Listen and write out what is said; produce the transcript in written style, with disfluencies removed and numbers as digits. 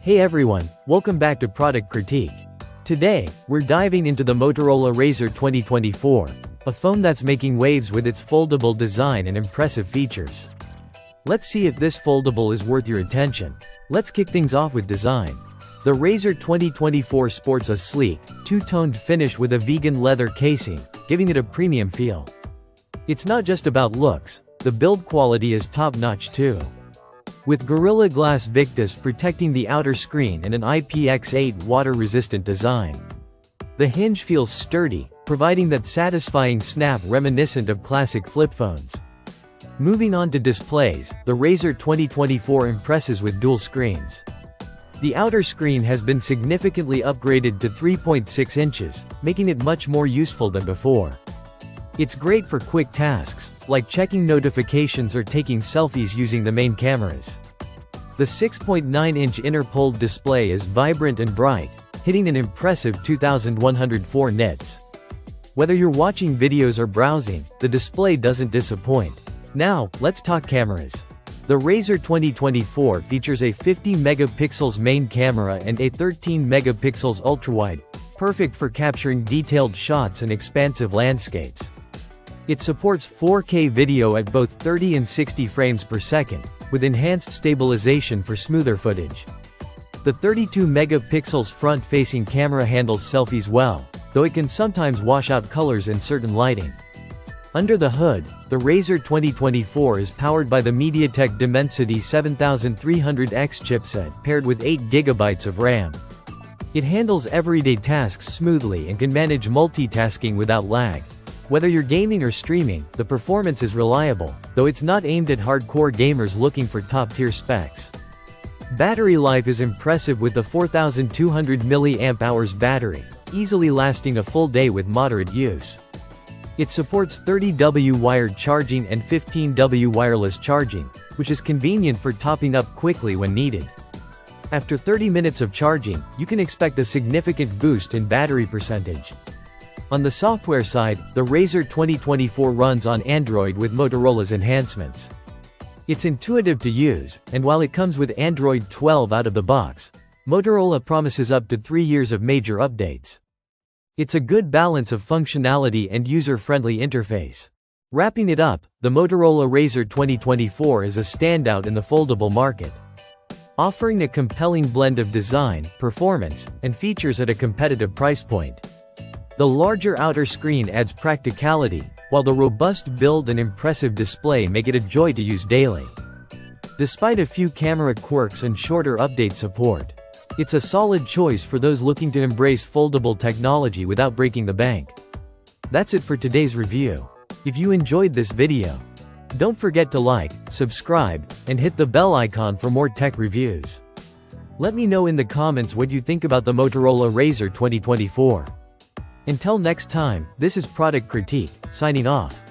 Hey everyone, welcome back to Product Critique. Today, we're diving into the Motorola Razr 2024, a phone that's making waves with its foldable design and impressive features. Let's see if this foldable is worth your attention. Let's kick things off with design. The Razr 2024 sports a sleek, two-toned finish with a vegan leather casing, giving it a premium feel. It's not just about looks, the build quality is top-notch too. With Gorilla Glass Victus protecting the outer screen and an IPX8 water-resistant design. The hinge feels sturdy, providing that satisfying snap reminiscent of classic flip phones. Moving on to displays, the Razr 2024 impresses with dual screens. The outer screen has been significantly upgraded to 3.6 inches, making it much more useful than before. It's great for quick tasks, like checking notifications or taking selfies using the main cameras. The 6.9-inch inner-poled display is vibrant and bright, hitting an impressive 2,104 nits. Whether you're watching videos or browsing, the display doesn't disappoint. Now, let's talk cameras. The Razr 2024 features a 50 megapixels main camera and a 13 megapixels ultrawide, perfect for capturing detailed shots and expansive landscapes. It supports 4K video at both 30 and 60 frames per second, with enhanced stabilization for smoother footage. The 32 megapixels front-facing camera handles selfies well, though it can sometimes wash out colors in certain lighting. Under the hood, the Razr 2024 is powered by the MediaTek Dimensity 7300X chipset paired with 8GB of RAM. It handles everyday tasks smoothly and can manage multitasking without lag. Whether you're gaming or streaming, the performance is reliable, though it's not aimed at hardcore gamers looking for top-tier specs. Battery life is impressive with the 4200 mAh battery, easily lasting a full day with moderate use. It supports 30W wired charging and 15W wireless charging, which is convenient for topping up quickly when needed. After 30 minutes of charging, you can expect a significant boost in battery percentage. On the software side, the Razr 2024 runs on Android with Motorola's enhancements. It's intuitive to use, and while it comes with Android 12 out of the box, Motorola promises up to 3 years of major updates. It's a good balance of functionality and user-friendly interface. Wrapping it up, the Motorola Razr 2024 is a standout in the foldable market, offering a compelling blend of design, performance, and features at a competitive price point. The larger outer screen adds practicality, while the robust build and impressive display make it a joy to use daily. Despite a few camera quirks and shorter update support, it's a solid choice for those looking to embrace foldable technology without breaking the bank. That's it for today's review. If you enjoyed this video, don't forget to like, subscribe, and hit the bell icon for more tech reviews. Let me know in the comments what you think about the Motorola Razr 2024. Until next time, this is Product Critique, signing off.